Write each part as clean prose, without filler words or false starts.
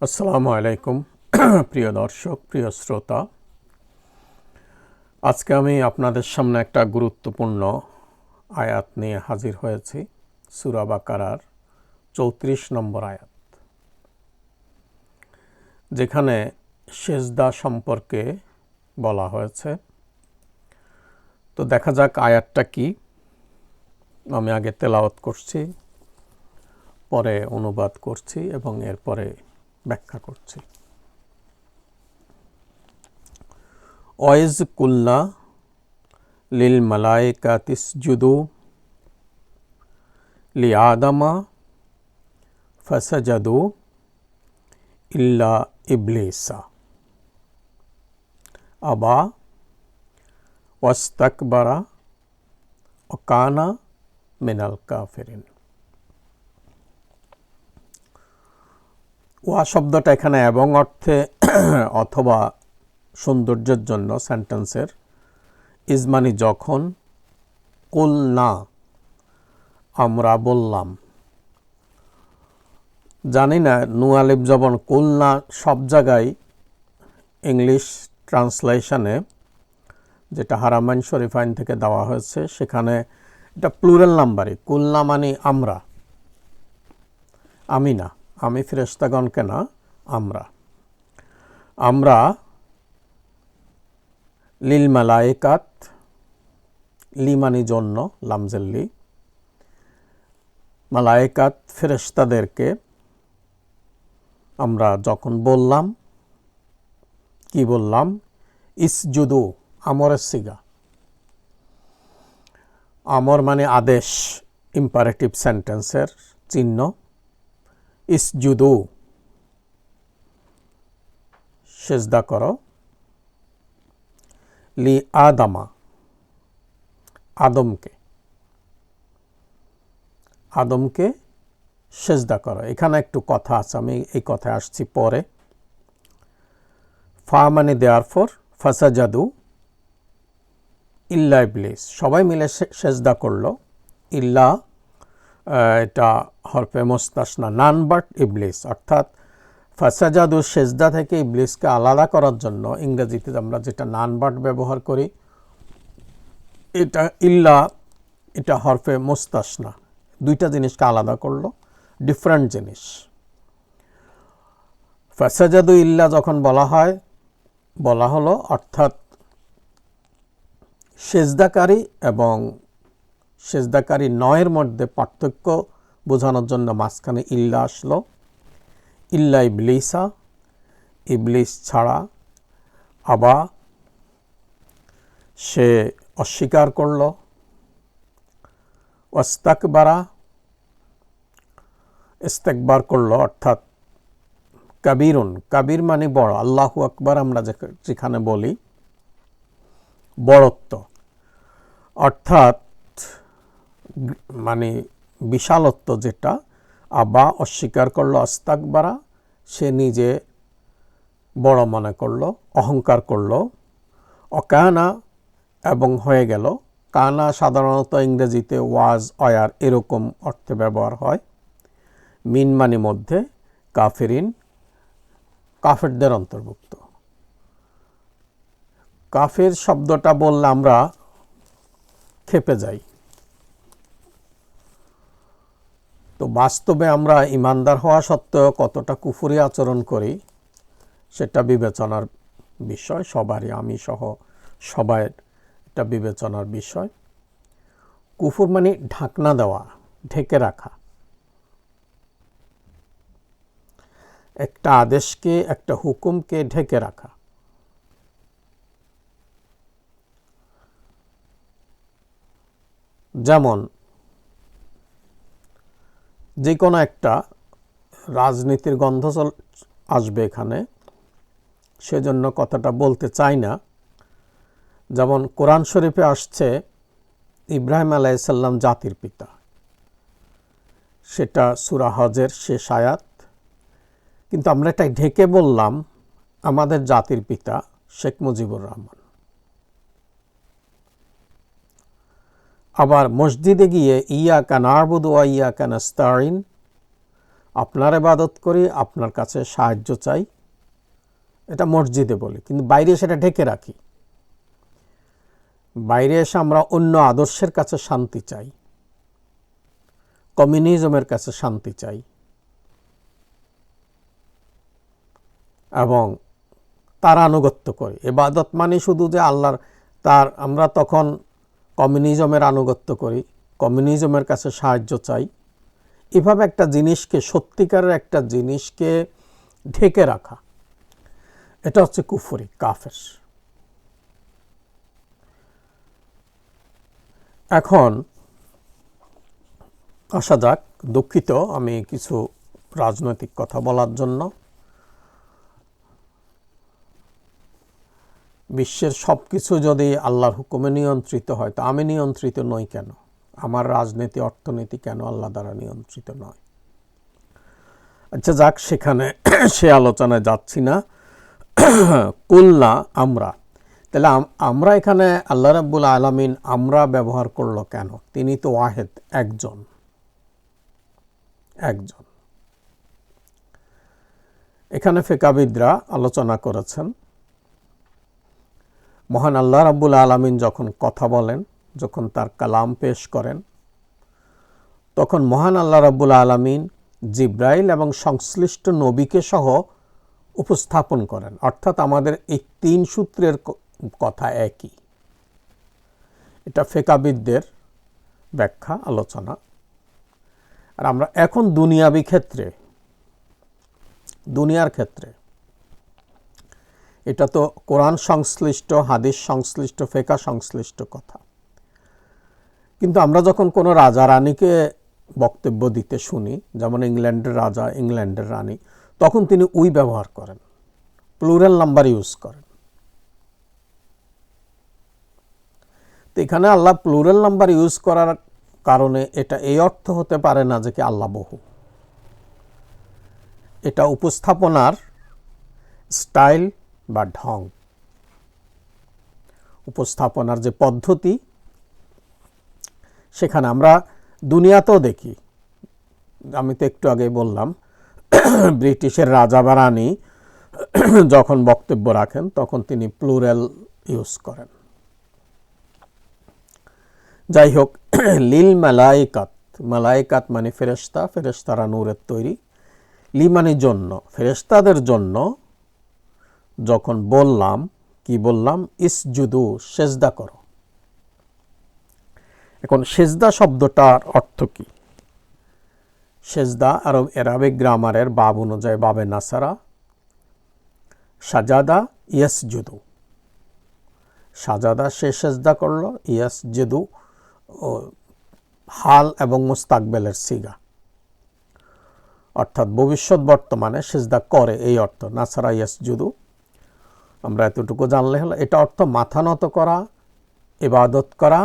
আসসালামু আলাইকুম প্রিয় দর্শক, প্রিয় শ্রোতা। আজকে আমি আপনাদের সামনে একটা গুরুত্বপূর্ণ আয়াত নিয়ে হাজির হয়েছি। সূরা বাকারার ৩৪ নম্বর আয়াত, যেখানে সেজদা সম্পর্কে বলা হয়েছে। তো দেখা যাক আয়াতটা কি। আমি আগে তেলাওয়াত করছি, পরে অনুবাদ করছি এবং এরপরে ব্যাখ্যা করছি। ওয়াইজ কুল্লা লিল মালাইকাতিস জুদু লি আদামা ফাসাজাদু ইল্লা ইবলিসা আবা ওয়াস্তাকবারা ওয়াকানা মিনাল কাফিরিন। ওয়া শব্দটা এখানে এবং অর্থে অথবা সৌন্দর্যের জন্য সেন্টেন্সের, ইজ মানে যখন, কুল না আমরা বললাম। জানি না নু আলিফ জবর কুল না সব জায়গায় ইংলিশ ট্রান্সলেশনে, যেটা হারামাইন শরীফাইন থেকে দেওয়া হয়েছে, সেখানে এটা প্লুরাল নাম্বারই। কুল না মানে আমরা, আমি না, আমি ফেরেশতাগণকে না, আমরা লিল মালাইকাত, লি মানে জন্য, লামজেল্লি, মালাইকাত ফেরেশতাদেরকে আমরা যখন বললাম, কি বললাম? ইসজুদু, আমরের সিগা। আমর মানে আদেশ, ইম্পারেটিভ সেন্টেন্সের চিহ্ন। ইসজুদু, সেজদা করো। লি আদামা, আদমকে সেজদা করো। এখানে একটু কথা আছে, আমি এই কথায় আসছি পরে। ফা মানে দেয়ারফর, ফাসাজাদু ইল্লা ইবলিস, সবাই মিলে সেজদা করলো। ইল্লা এটা হরফে মুস্তাসনা, নান বাট ইবলিস, অর্থাৎ ফাসাজাদু সেজদা থেকে ইবলিসকে আলাদা করার জন্য ইংরেজিতে আমরা যেটা নান বাট ব্যবহার করি, এটা ইল্লা, এটা হরফে মুস্তাসনা, দুইটা জিনিসকে আলাদা করলো, ডিফারেন্ট জিনিস। ফাসাজাদু ইল্লা যখন বলা হলো অর্থাৎ সেজদাকারী এবং সেজদাকারী নয়ের মধ্যে পার্থক্য বোঝানোর জন্য মাঝখানে ইল্লা আসলো। ইল্লা ইবলিসা, ইবলিস ছাড়া। আবা, সে অস্বীকার করল। ওয়াস্তাকবারা, ইস্তেকবার করলো, অর্থাৎ কাবিরুন, কাবির মানে বড়, আল্লাহু আকবার আমরা যেখানে বলি বড়ত্ব, অর্থাৎ মানে বিশালত্ব যেটা। আবা অস্বীকার করলো, আস্তাকবারা সে নিজে বড় মনে করলো, অহংকার করলো। অকানা এবং হয়ে গেল। কানা সাধারণত ইংরেজিতে ওয়াজ, অয়ার এরকম অর্থে ব্যবহার হয়। মিন মানে মধ্যে, কাফিরিন কাফেরদের অন্তর্ভুক্ত। কাফের শব্দটা বললে আমরা খেপে যাই। তো বাস্তবে আমরা ইমানদার হওয়া সত্ত্বেও কতটা কুফরি আচরণ করি সেটা বিবেচনার বিষয়, সবারই, আমি সহ সবাই এটা বিবেচনার বিষয়। কুফর মানে ঢাকনা দেওয়া, ঢেকে রাখা। একটা আদেশকে, একটা হুকুমকে ঢেকে রাখা। যেমন যে কোনো একটা রাজনীতির গন্ধ আসবে এখানে, সেজন্য কথাটা বলতে চাই না। যেমন কোরআন শরীফে আসছে ইব্রাহিম আলাইহিসসালাম জাতির পিতা, সেটা সূরা হজের শেষ আয়াত, কিন্তু আমরা এটা ঢেকে বললাম আমাদের জাতির পিতা শেখ মুজিবুর রহমান। আবার মসজিদে গিয়ে ইয়াকা না'বুদু ওয়া ইয়াকা নাস্তাঈন আপনার ইবাদত করি, আপনার কাছে সাহায্য চাই, এটা মসজিদে বলি, কিন্তু বাইরে সেটা ঢেকে রাখি। বাইরে এসে আমরা অন্য আদর্শের কাছে শান্তি চাই, কমিউনিজমের কাছে শান্তি চাই, এবং তার আনুগত্য করি। ইবাদত মানে শুধু যে আল্লাহর, তার আমরা তখন কমিউনিজমের আনুগত্য করি, কমিউনিজমের কাছে সাহায্য চাই। এভাবে একটা জিনিসকে, সত্যিকারের একটা জিনিসকে ঢেকে রাখা, এটা হচ্ছে কুফরি, কাফের। এখন আসা যাক, দুঃখিত আমি কিছু রাজনৈতিক কথা বলার জন্য। বিশ্বের সব কিছু যদি আল্লাহর হুকুমে নিয়ন্ত্রিত হয়, তো আমি নিয়ন্ত্রিত নই কেন? আমার রাজনীতি, অর্থনীতি কেন আল্লাহ দ্বারা নিয়ন্ত্রিত নয়? আচ্ছা যাক, সেখানে সে আলোচনায় যাচ্ছি না। কুলনা, আমরা, তাহলে আমরা এখানে আল্লাহ রাব্বুল আলামিন আমরা ব্যবহার করলো কেন? তিনি তো ওয়াহেদ, একজন। এখানে ফিকাবিদরা আলোচনা করেছেন, মহান আল্লাহ রাব্বুল আলামিন যখন কথা বলেন, যখন তার কালাম পেশ করেন, তখন মহান আল্লাহ রাব্বুল আলামিন জিব্রাইল এবং সংশ্লিষ্ট নবীকে সহ উপস্থাপন করেন। অর্থাৎ আমাদের এই 3 সূত্রের কথা একই। এটা ফিকাবিদদের ব্যাখ্যা, আলোচনা। আর আমরা এখন দুনিয়ার ক্ষেত্রে এটা তো কোরআন সংশ্লিষ্ট, হাদিস সংশ্লিষ্ট, ফিকহ সংশ্লিষ্ট কথা। কিন্তু আমরা যখন কোনো রাজা রানীকে বক্তব্য দিতে শুনি, যেমন ইংল্যান্ডের রাজা, ইংল্যান্ডের রানী, তখন তিনি উই ব্যবহার করেন, প্লুরাল নাম্বার ইউজ করেন। তো এখানে আল্লাহ প্লুরাল নাম্বার ইউজ করার কারণে এটা এই অর্থ হতে পারে না যে কি আল্লাহ বহু। এটা উপস্থাপনার স্টাইল বা ঢং, উপস্থাপনার যে পদ্ধতি, সেখানে আমরা দুনিয়াতেও দেখি। আমি তো একটু আগে বললাম, ব্রিটিশের রাজা বা রানী যখন বক্তব্য রাখেন তখন তিনি প্লুরাল ইউজ করেন। যাই হোক, লিল মালাইকাত, মালাইকাত মানে ফেরেশতা, ফেরেশতারা নূরের তৈরি। লি মানে জন্য, ফেরেশতাদের জন্য যখন বললাম, কি বললাম? ইসজুদু, সেজদা করো। এখন সেজদা শব্দটার অর্থ কি? সেজদা আরবিক গ্রামারের বাব অনুযায়ী, বাবে নাসারা, সাজাদা, ইয়াসজুদু। সাজাদা, সে সেজদা করলো, ইয়াসজুদু হাল এবং মুস্তাকবেলের সিগা, অর্থাৎ ভবিষ্যৎ বর্তমানে সেজদা করে, এই অর্থ। নাসারা ইয়াসজুদু, আমরা এতটুকু জানলে হলো। এটা অর্থ মাথা নত করা, ইবাদত করা,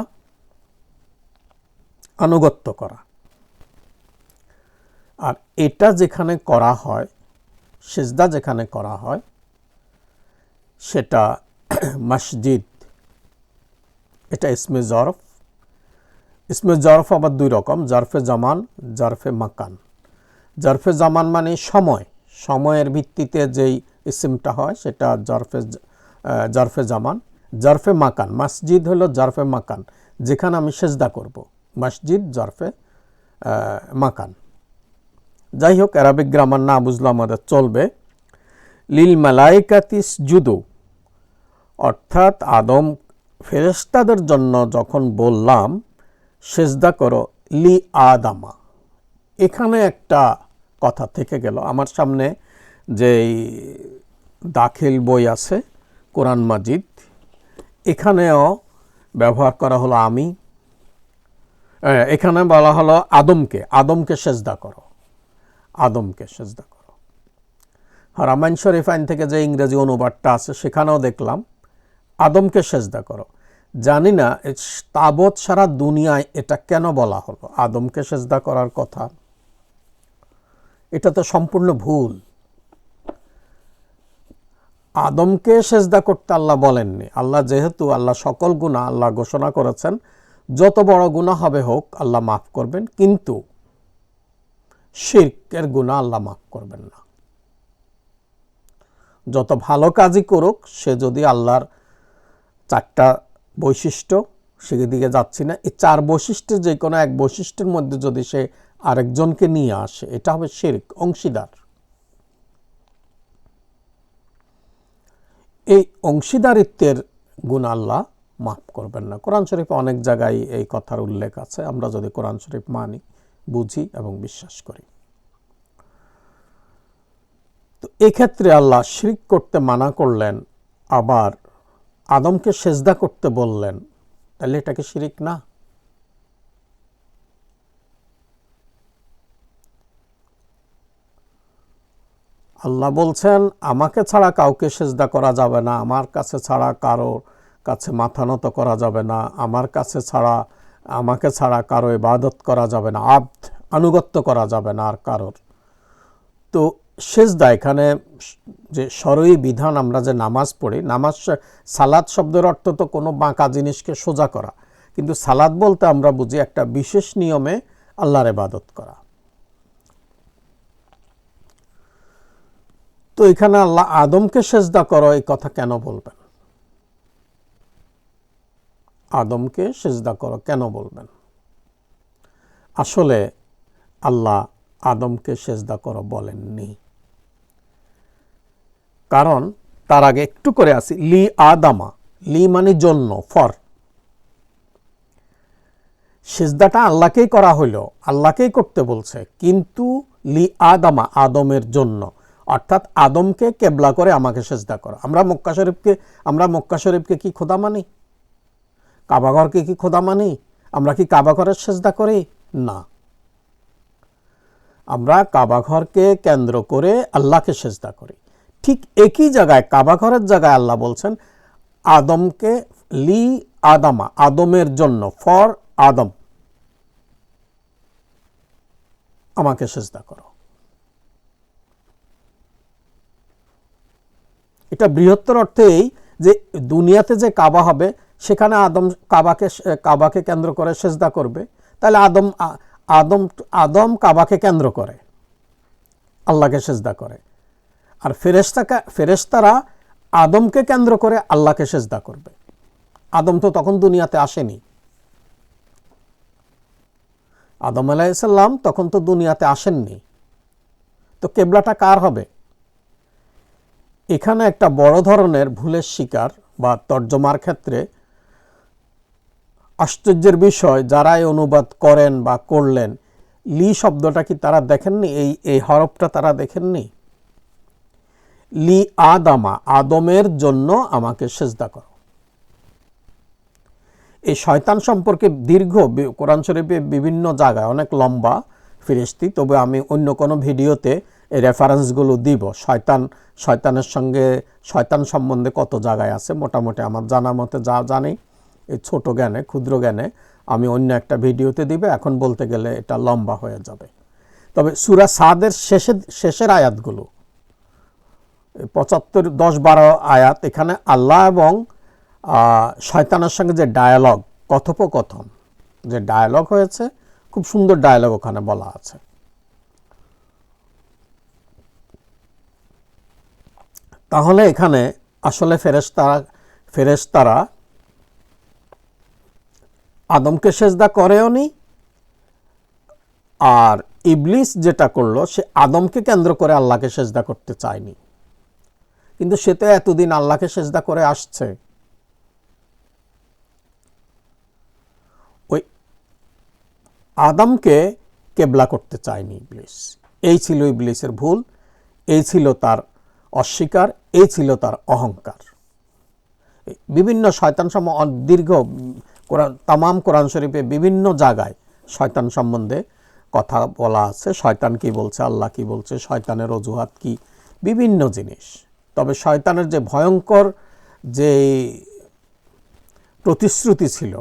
আনুগত্য করা। আর এটা যেখানে করা হয়, সেজদা যেখানে করা হয়, সেটা মসজিদ। এটা ইসমে জরফ। ইসমে জরফ আবার 2 রকম, জরফে জামান, জরফে মাকান। জরফে জামান মানে সময়, সময়ের ভিত্তিতে যেই ইসমটা হয় সেটা জরফে জামান। জরফে মাকান, মসজিদ হলো জরফে মাকান, যেখানে আমি সেজদা করব, মসজিদ জরফে মাকান। যাই হোক, আরবিক গ্রামার না বুঝলে আমাদের চলবে। লিল মালাইকাতিস জুদু, অর্থাৎ আদম ফেরেশতাদের জন্য যখন বললাম সেজদা করো, লি আদামা, এখানে একটা কথা থেকে গেল। আমার সামনে যেই দাখিল বই আছে, কোরআন মাজিদ, এখানেও ব্যবহার করা হলো আমি, এখানে বলা হলো আদমকে সেজদা করো, আদমকে সেজদা করো। রামায়ণ শরীফাইন থেকে যে ইংরেজি অনুবাদটা আছে সেখানেও দেখলাম আদমকে সেজদা করো। জানি না তাবৎ সারা দুনিয়ায় এটা কেন বলা হলো, আদমকে সেজদা করার কথা। এটা তো সম্পূর্ণ ভুল। আদমকে সেজদা করতে আল্লাহ বলেননি। আল্লাহ যেহেতু আল্লাহ সকল গুনাহ আল্লাহ ঘোষণা করেছেন, যত বড় গুনাহ হবে হোক আল্লাহ মাফ করবেন, কিন্তু শিরকের গুনাহ আল্লাহ মাফ করবেন না। যত ভালো কাজই করুক, সে যদি আল্লাহর 4টা বৈশিষ্ট্য, সেদিকে যাচ্ছি না, এই 4 বৈশিষ্ট্যের যে কোনো এক বৈশিষ্ট্যের মধ্যে যদি সে আরেকজনকে নিয়ে আসে, এটা হবে শিরক, অংশীদার। এই অংশীদারিত্বের গুনাহ আল্লাহ মাফ করবেন না। কোরআন শরীফে অনেক জায়গায় এই কথার উল্লেখ আছে, আমরা যদি কোরআন শরীফ মানি, বুঝি এবং বিশ্বাস করি। তো এক্ষেত্রে আল্লাহ শিরক করতে মানা করলেন, আবার আদমকে সেজদা করতে বললেন, তাহলে এটা কি শিরক না? আল্লাহ বলছেন আমাকে ছাড়া কাউকে সেজদা করা যাবে না, আমার কাছে ছাড়া কারো কাছে মাথা নত করা যাবে না, আমার কাছে ছাড়া, আমাকে ছাড়া কারো ইবাদত করা যাবে না, আনুগত্য করা যাবে না আর কারোর। তো সেজদা এখানে যে শরঈ বিধান, আমরা যে নামাজ পড়ি, নামাজ, সালাত শব্দের অর্থ তো কোনো বাঁকা জিনিসকে সোজা করা, কিন্তু সালাত বলতে আমরা বুঝি একটা বিশেষ নিয়মে আল্লাহর ইবাদত করা। তো এখানে আল্লাহ আদমকে সেজদা করো এই কথা কেন বলবেন? আদমকে সেজদা করো কেন বলবেন? আসলে আল্লাহ আদমকে সেজদা করো বলেননি, কারণ তার আগে একটু করে আসি, লি আদামা, লি মানে জন্য, ফর। সেজদাটা আল্লাহকেই করা হইলো, আল্লাহকেই করতে বলছে, কিন্তু লি আদামা, আদমের জন্য, অর্থাৎ আদমকে কেবলা করে আমাকে সেজদা করো। আমরা মক্কা শরীফকে কি খোদা মানি? কাবাঘরকে কি খোদা মানি? আমরা কি কাবাঘরের সেজদা করি? না, আমরা কাবাঘরকে কেন্দ্র করে আল্লাহকে সেজদা করি। ঠিক একই জায়গায়, কাবাঘরের জায়গায় আল্লাহ বলছেন আদমকে, লি আদামা, আদমের জন্য, ফর আদম, আমাকে সেজদা করো। এটা বৃহত্তর অর্থে এই যে দুনিয়াতে যে কাবা হবে, সেখানে আদম কাবাকে কেন্দ্র করে সেজদা করবে, তাহলে আদম কাবাকে কেন্দ্র করে আল্লাহকে সেজদা করে, আর ফেরেশতারা আদমকে কেন্দ্র করে আল্লাহকে সেজদা করবে। আদম তো তখন দুনিয়াতে আসেনি, আদম আলাইহিস সালাম তখন তো দুনিয়াতে আসেননি। তো কেবলাটা কার হবে? এখানে একটা বড় ধরনের ভুলের শিকার, বা তর্জমার ক্ষেত্রে আশ্চর্যের বিষয়, যারা এই অনুবাদ করেন বা করলেন, লি শব্দটা কি তারা দেখেননি? এই হরফটা তারা দেখেননি? লি আদামা, আদমের জন্য আমাকে সেজদা করো। এই শয়তান সম্পর্কে দীর্ঘ কোরআন শরীফে বিভিন্ন জায়গায়, অনেক লম্বা ফিরিস্তি, তবে আমি অন্য কোনো ভিডিওতে এই রেফারেন্সগুলো দিব। শয়তান সম্বন্ধে কত জায়গায় আছে, মোটামুটি আমার জানা মতে যা জানি, এই ছোট জ্ঞানে, ক্ষুদ্র জ্ঞানে, আমি অন্য একটা ভিডিওতে দিব। এখন বলতে গেলে এটা লম্বা হয়ে যাবে। তবে সূরা সাদের শেষের আয়াতগুলো, 75, 10, 12 আয়াত, এখানে আল্লাহ এবং শয়তানের সঙ্গে যে ডায়ালগ, কথোপকথন, যে ডায়ালগ হয়েছে, খুব সুন্দর ডায়ালগ ওখানে বলা আছে। তাহলে এখানে আসলে ফেরেশতারা আদমকে সেজদা করেওনি, আর ইবলিস যেটা করলো, সে আদমকে কেন্দ্র করে আল্লাহকে সেজদা করতে চায়নি, কিন্তু সে তো এতদিন আল্লাহকে সেজদা করে আসছে। ওই আদমকে কেবলা করতে চায়নি ইবলিস। এই ছিল ইবলিসের ভুল, এই ছিল তার অস্বীকার, এই ছিল তার অহংকার। বিভিন্ন শয়তান দীর্ঘ তামাম কোরআন শরীফে বিভিন্ন জায়গায় শয়তান সম্বন্ধে কথা বলা আছে। শয়তান কি বলছে, আল্লাহ কি বলছে, শয়তানের অজুহাত কি, বিভিন্ন জিনিস। তবে শয়তানের যে ভয়ঙ্কর যে প্রতিশ্রুতি ছিল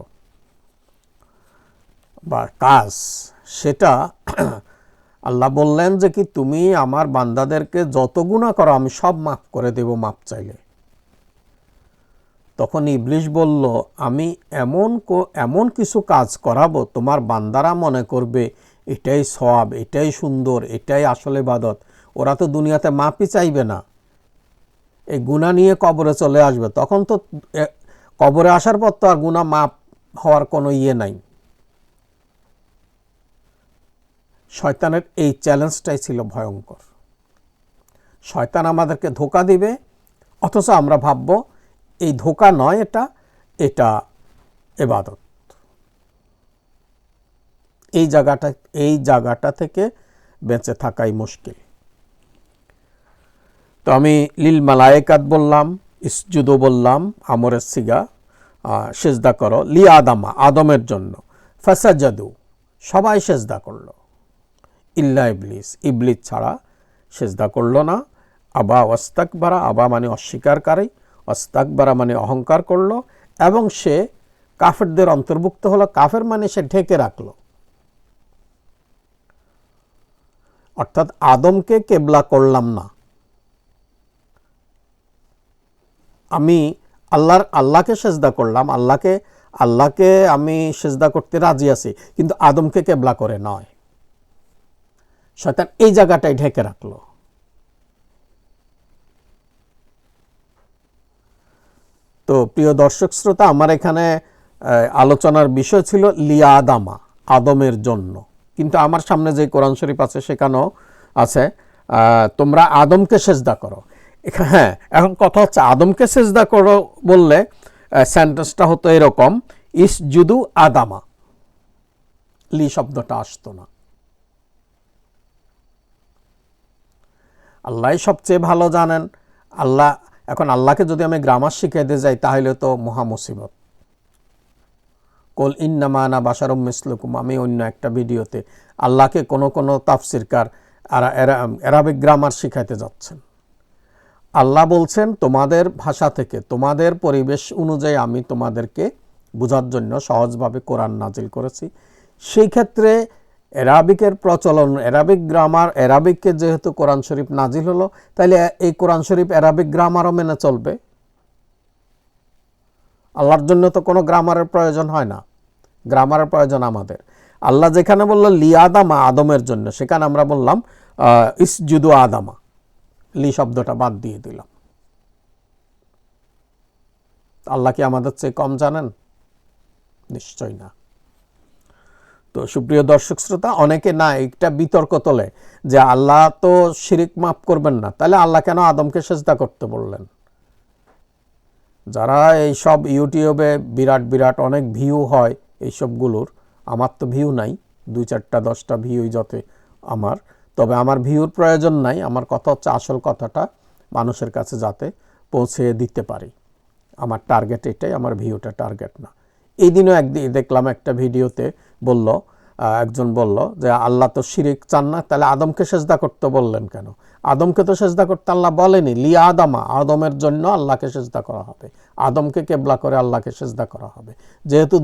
বা কাজ, সেটা আল্লাহ বললেন যে কি, তুমি আমার বান্দাদেরকে যত গুনাহ করো আমি সব মাফ করে দেব মাপ চাইলে। তখন ইবলিস বলল, আমি এমন কিছু কাজ করাবো তোমার বান্দারা মনে করবে এটাই সওয়াব, এটাই সুন্দর, এটাই আসলে ইবাদত। ওরা তো দুনিয়াতে মাপই চাইবে না, এই গুনাহ নিয়ে কবরে চলে আসবে। তখন তো কবরে আসার পর তো আর গুনাহ মাপ হওয়ার কোনো নাই। শয়তানের এই চ্যালেঞ্জটাই ছিল ভয়ঙ্কর। শয়তান আমাদেরকে ধোঁকা দিবে, অথচ আমরা ভাববো এই ধোঁকা নয়, এটা ইবাদত। এই জায়গাটা থেকে বেঁচে থাকাই মুশকিল। তো আমি লিল মালায়েকাত বললাম, ইসজুদু বললাম, আমরের সিগা, সেজদা করো, লি আদামা, আদমের জন্য, ফাসাজাদু, সবাই সেজদা করলো, ইল্লা ইবলিস, ইবলিস ছাড়া সেজদা করলো না। আবা ওয়াস্তাকবারা, আবা মানে অস্বীকারকারী, ওয়াস্তাকবারা মানে অহংকার করলো, এবং সে কাফেরদের অন্তর্ভুক্ত হলো। কাফের মানে সে ঢেকে রাখলো, অর্থাৎ আদমকে কেবলা করলাম না, আমি আল্লাহকে সেজদা করলাম, আল্লাহকে আমি সেজদা করতে রাজি আছি, কিন্তু আদমকে কেবলা করে নয়। শয়তান এই জায়গাটাই ঢেকে রাখলো। তো প্রিয় দর্শক শ্রোতা, আমার এখানে আলোচনার বিষয় ছিল লিয়া আদামা, আদমের জন্য, কিন্তু আমার সামনে যে কোরআন শরীফ আছে সেখানেও আছে তোমরা আদমকে সেজদা করো। হ্যাঁ, এখন কথা হচ্ছে আদমকে সেজদা করো বললে সেন্টেন্সটা হতো এরকম, ইসজুদু আদামা, লি শব্দটা আসতো না। আল্লাহ সবচেয়ে ভালো জানেন। এখন আল্লাহকে যদি আমি গ্রামার শিখাইতে যাই তাহলে তো মহা মুসিবত। কুল ইন্নামা আনা বাশারুম মিসলুকুম, আমি অন্য একটা ভিডিওতে আল্লাহকে কোনো তাফসিরকার আরবিক গ্রামার শিখাইতে যাচ্ছেন। আল্লাহ বলছেন তোমাদের ভাষা থেকে, তোমাদের পরিবেশ অনুযায়ী আমি তোমাদেরকে বোঝার জন্য সহজভাবে কোরআন নাজিল করেছি। সেই ক্ষেত্রে অ্যারাবিকের প্রচলন, অ্যারাবিক গ্রামার, অ্যারাবিককে যেহেতু কোরআন শরীফ নাজিল হলো, তাহলে এই কোরআন শরীফ অ্যারাবিক গ্রামারও মেনে চলবে। আল্লাহর জন্য তো কোনো গ্রামারের প্রয়োজন হয় না, গ্রামারের প্রয়োজন আমাদের। আল্লাহ যেখানে বললো লি আদামা, আদমের জন্য, সেখানে আমরা বললাম ইসজুদু আদামা, লি শব্দটা বাদ দিয়ে দিলাম। আল্লাহ কি আমাদের চেয়ে কম জানেন? নিশ্চয় না। তো সুপ্রিয় দর্শক শ্রোতা, অনেকে না একটা বিতর্ক তোলে যে আল্লাহ তো শিরিক মাফ করবেন না, তাহলে আল্লাহ কেন আদমকে সেজদা করতে বললেন? যারা এই সব ইউটিউবে বিরাট অনেক ভিউ হয় এইসবগুলোর, আমার তো ভিউ নাই, 2-4টা 10টা ভিউ যতে আমার, তবে আমার ভিউর প্রয়োজন নাই। আমার কথা হচ্ছে আসল কথাটা মানুষের কাছে যাতে পৌঁছে দিতে পারি, আমার টার্গেট এটাই, আমার ভিউটা টার্গেট না। এই দিনও একদিন দেখলাম একটা ভিডিওতে একজন বলল যে আল্লাহ তো শিরিক চান না, তাহলে আদমকে সেজদা করতে বললেন কেন? আদমকে তো সেজদা করতে আল্লাহ বলেনি, লি আদামা, আদমের জন্য আল্লাহকে সেজদা করা হবে, আদমকে কেবলা করে আল্লাহকে সেজদা করা হবে। যেহেতু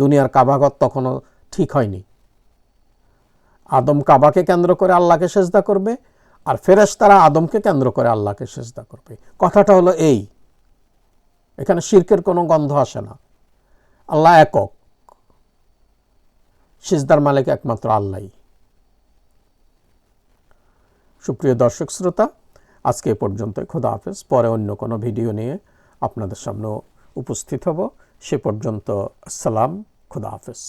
দুনিয়ার কাবাগত তখনও ঠিক হয়নি, আদম কাবাকে কেন্দ্র করে আল্লাহকে সেজদা করবে, আর ফেরেশতারা আদমকে কেন্দ্র করে আল্লাহকে সেজদা করবে। কথাটা হলো এই, এখানে শিরকের কোনো গন্ধ আসে না। আল্লাহ একক, সিজদার মালিক একমাত্র আল্লাহই। সুপ্রিয় দর্শক শ্রোতা, আজকে এ পর্যন্তই। খোদা হাফেজ। পরে অন্য কোনো ভিডিও নিয়ে আপনাদের সামনে উপস্থিত হব। সে পর্যন্ত আসসালাম, খোদা হাফেজ।